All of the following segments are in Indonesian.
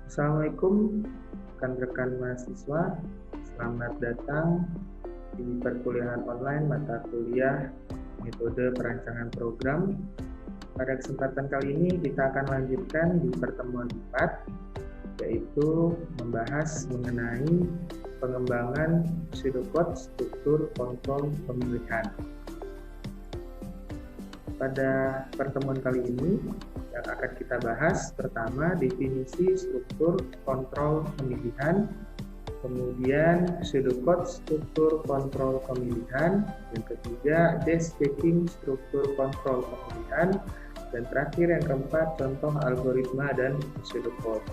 Assalamualaikum rekan-rekan mahasiswa, selamat datang di perkuliahan online mata kuliah metode perancangan program. Pada kesempatan kali ini kita akan lanjutkan di pertemuan 4, yaitu membahas mengenai pengembangan pseudocode struktur kontrol pemilihan. Pada pertemuan kali ini yang akan kita bahas pertama definisi struktur kontrol pemilihan, kemudian pseudocode struktur kontrol pemilihan, yang ketiga destacking struktur kontrol pemilihan, dan terakhir yang keempat contoh algoritma dan pseudocode.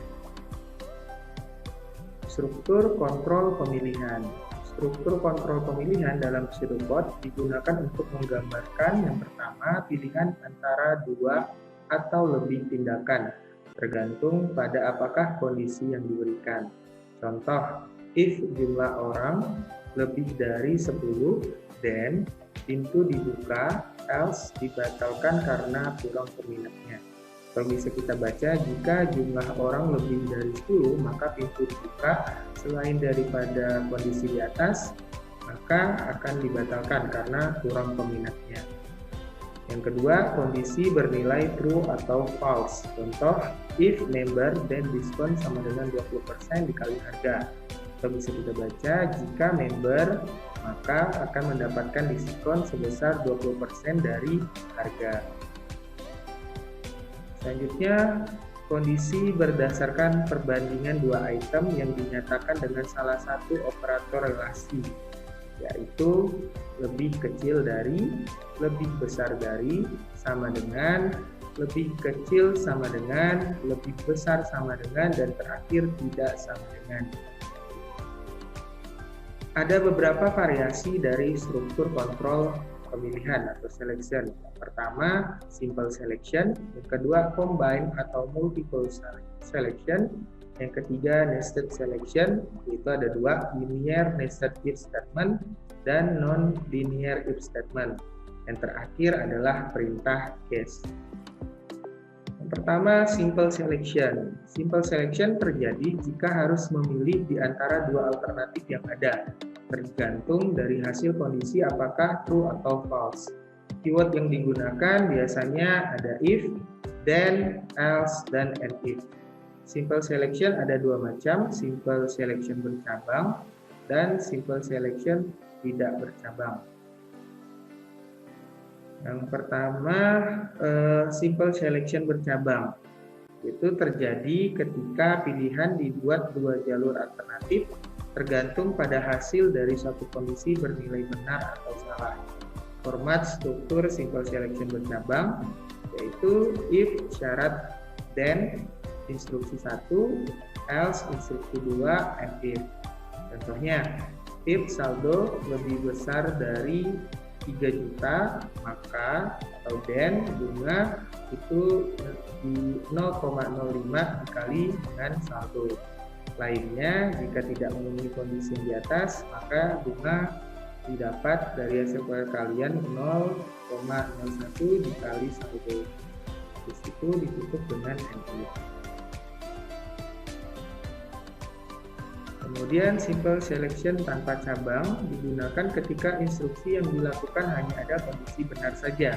Struktur kontrol pemilihan. Struktur kontrol pemilihan dalam pseudocode digunakan untuk menggambarkan yang pertama pilihan antara dua atau lebih tindakan, tergantung pada apakah kondisi yang diberikan. Contoh, if jumlah orang lebih dari 10, then pintu dibuka, else dibatalkan karena kurang peminatnya. Kalau bisa kita baca, jika jumlah orang lebih dari 10, maka pintu dibuka selain daripada kondisi di atas, maka akan dibatalkan karena kurang peminatnya. Yang kedua, kondisi bernilai true atau false. Contoh, if member then diskon sama dengan 20% dikali harga. Kalau bisa kita baca, jika member maka akan mendapatkan diskon sebesar 20% dari harga. Selanjutnya, kondisi berdasarkan perbandingan dua item yang dinyatakan dengan salah satu operator relasi, yaitu lebih kecil dari, lebih besar dari, sama dengan, lebih kecil sama dengan, lebih besar sama dengan, dan terakhir tidak sama dengan. Ada beberapa variasi dari struktur kontrol pemilihan atau selection. Yang pertama, simple selection. Yang kedua, combine atau multiple selection. Yang ketiga, nested selection. Itu ada dua, linear nested if statement dan non-linear if statement. Yang terakhir adalah perintah case. Yang pertama, simple selection. Simple selection terjadi jika harus memilih di antara dua alternatif yang ada, tergantung dari hasil kondisi apakah true atau false. Keyword yang digunakan biasanya ada if, then, else, dan and if. Simple selection ada dua macam, simple selection bercabang dan simple selection tidak bercabang. Yang pertama, simple selection bercabang. Itu terjadi ketika pilihan dibuat dua jalur alternatif tergantung pada hasil dari suatu kondisi bernilai benar atau salah. Format struktur simple selection bercabang yaitu if syarat then instruksi 1, else instruksi 2, and if. Contohnya, if saldo lebih besar dari 3 juta, maka atau then bunga itu di 0,05 dikali dengan saldo. Lainnya, jika tidak memenuhi kondisi yang di atas, maka bunga didapat dari hasil perkalian 0,01 dikali saldo. Terus itu ditutup dengan NI. Kemudian simple selection tanpa cabang digunakan ketika instruksi yang dilakukan hanya ada kondisi benar saja.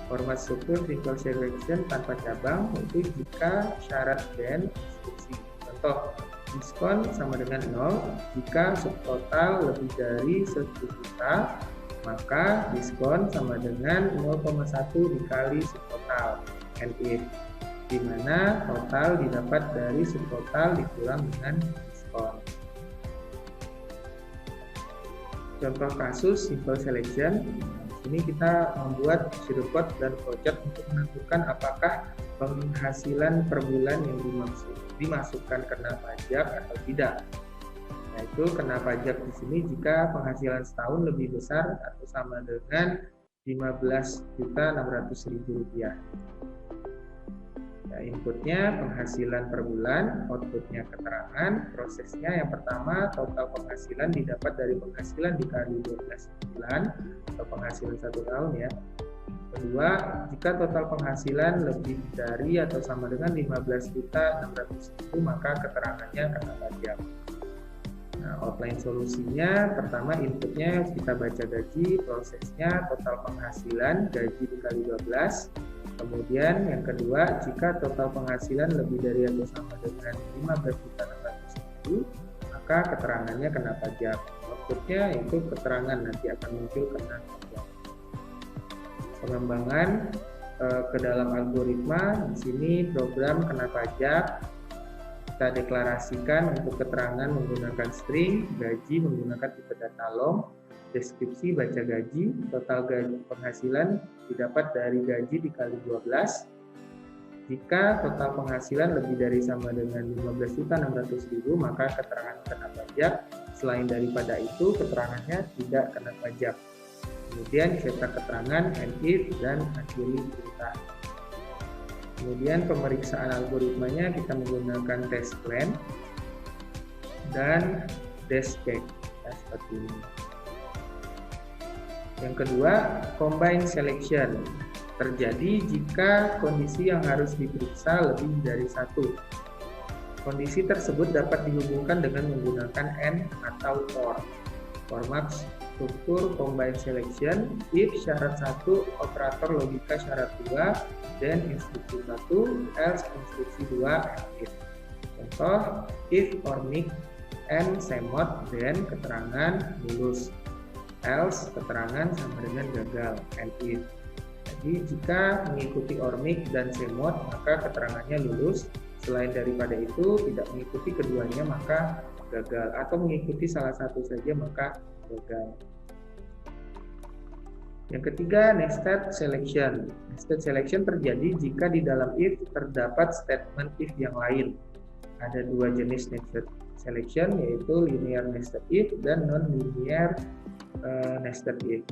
Format struktur simple selection tanpa cabang itu jika syarat then instruksi. Contoh, diskon sama dengan 0 jika subtotal lebih dari 1 juta, maka diskon sama dengan 0,1 dikali subtotal, and if, di mana total didapat dari subtotal dikurang dengan diskon. Contoh kasus simple selection, ini kita membuat pseudocode dan flowchart untuk menentukan apakah penghasilan per bulan yang dimasukkan kena pajak atau tidak. Yaitu kena pajak di sini jika penghasilan setahun lebih besar atau sama dengan Rp15.600.000. Nah, inputnya penghasilan per bulan, outputnya keterangan. Prosesnya yang pertama, total penghasilan didapat dari penghasilan dikali 12 bulan atau penghasilan 1 tahun ya. Kedua, jika total penghasilan lebih dari atau sama dengan 15.600.000, maka keterangannya kena pajak. Nah, outline solusinya, pertama inputnya kita baca gaji, prosesnya total penghasilan, gaji dikali 12. Kemudian yang kedua, jika total penghasilan lebih dari atau sama dengan 15.600.000, maka keterangannya kena pajak. Outputnya itu keterangan nanti akan muncul kena pajak. Pengembangan ke dalam algoritma, di sini program kena pajak kita deklarasikan untuk keterangan menggunakan string, gaji menggunakan tipe data long, deskripsi baca gaji, total gaji penghasilan didapat dari gaji dikali 12. Jika total penghasilan lebih dari sama dengan 15.600.000, maka keterangan kena pajak. Selain daripada itu, keterangannya tidak kena pajak. Kemudian cetak keterangan, and if, dan akhiri perintah. Kemudian pemeriksaan algoritmanya kita menggunakan test plan dan dash check, seperti ini. Yang kedua, combine selection. Terjadi jika kondisi yang harus diperiksa lebih dari satu. Kondisi tersebut dapat dihubungkan dengan menggunakan AND atau OR. Format struktur combine selection, if syarat 1, operator logika syarat 2, then instruksi 1, else instruksi 2, and if. Contoh, if or mix and semot, then keterangan lulus. Else keterangan sama dengan gagal, and if. Jadi jika mengikuti or mix dan semot, maka keterangannya lulus. Selain daripada itu, tidak mengikuti keduanya maka gagal, atau mengikuti salah satu saja maka gagal. Yang ketiga, nested selection. Nested selection terjadi jika di dalam if terdapat statement if yang lain. Ada dua jenis nested selection, yaitu linear nested if dan non-linear nested if.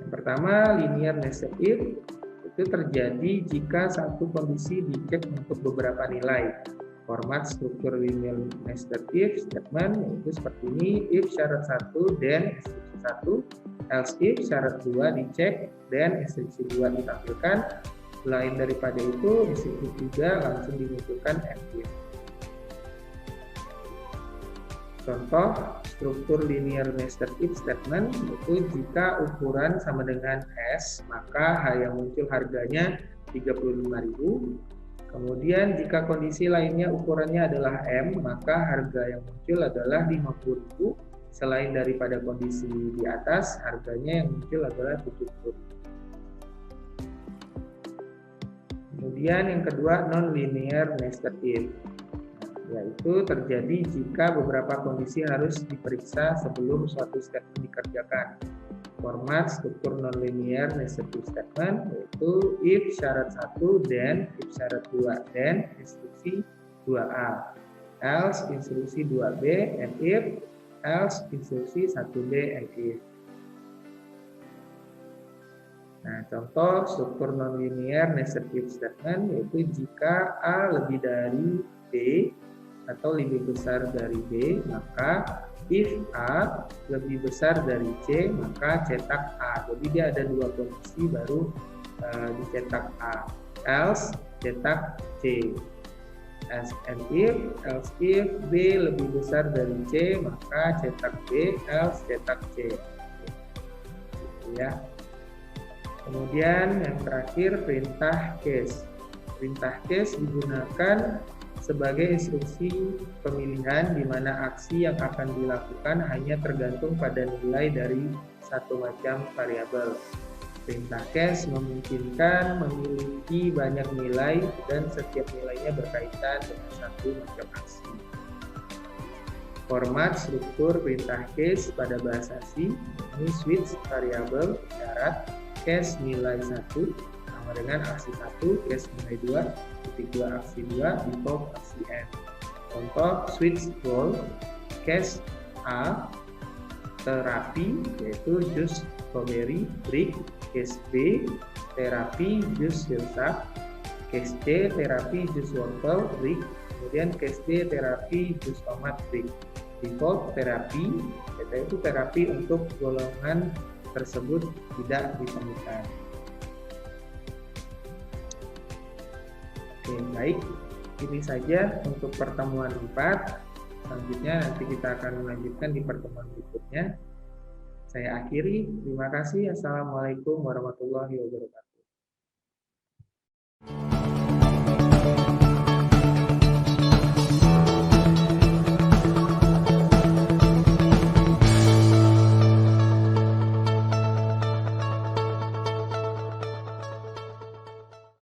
Yang pertama, linear nested if itu terjadi jika satu kondisi dicek untuk beberapa nilai. Format struktur linear nested if statement yaitu seperti ini, if syarat 1 then instruksi 1, else if syarat 2 dicek dan instruksi 2 ditampilkan. Selain daripada itu, instruksi 3 langsung dimunculkan and if. Contoh struktur linear nested if statement itu jika ukuran sama dengan S, maka yang muncul harganya 35.000. Kemudian jika kondisi lainnya ukurannya adalah M, maka harga yang muncul adalah 50.000. Selain daripada kondisi di atas, harganya yang muncul adalah 70.000. Kemudian yang kedua, non-linear nested if, yaitu terjadi jika beberapa kondisi harus diperiksa sebelum suatu statement dikerjakan. Format struktur nonlinear nested if statement yaitu if syarat 1 then if syarat 2 then instruksi 2A, else instruksi 2B, and if else instruksi 1B and if. Nah, contoh struktur nonlinear nested if statement yaitu jika A lebih dari B atau lebih besar dari B, maka if A lebih besar dari C, maka cetak A. Jadi dia ada dua kondisi baru dicetak A. Else cetak C. Else if B lebih besar dari C, maka cetak B. Else cetak C. Ya. Kemudian yang terakhir, perintah case. Perintah case digunakan sebagai instruksi pemilihan di mana aksi yang akan dilakukan hanya tergantung pada nilai dari satu macam variabel. Perintah case memungkinkan memiliki banyak nilai dan setiap nilainya berkaitan dengan satu macam aksi. Format struktur perintah case pada bahasa C ini switch variabel syarat case nilai 1 sama dengan aksi 1, case nilai 2, titik 2 aksi 2, default aksi N. Contoh switch goal, case A terapi yaitu jus strawberry break, case B terapi jus filsaf, case C terapi jus wortel break, kemudian case D terapi jus tomat break. Default terapi yaitu terapi untuk golongan tersebut tidak ditemukan. Oke, baik. Ini saja untuk pertemuan 4. Selanjutnya nanti kita akan melanjutkan di pertemuan berikutnya. Saya akhiri. Terima kasih. Assalamualaikum warahmatullahi wabarakatuh.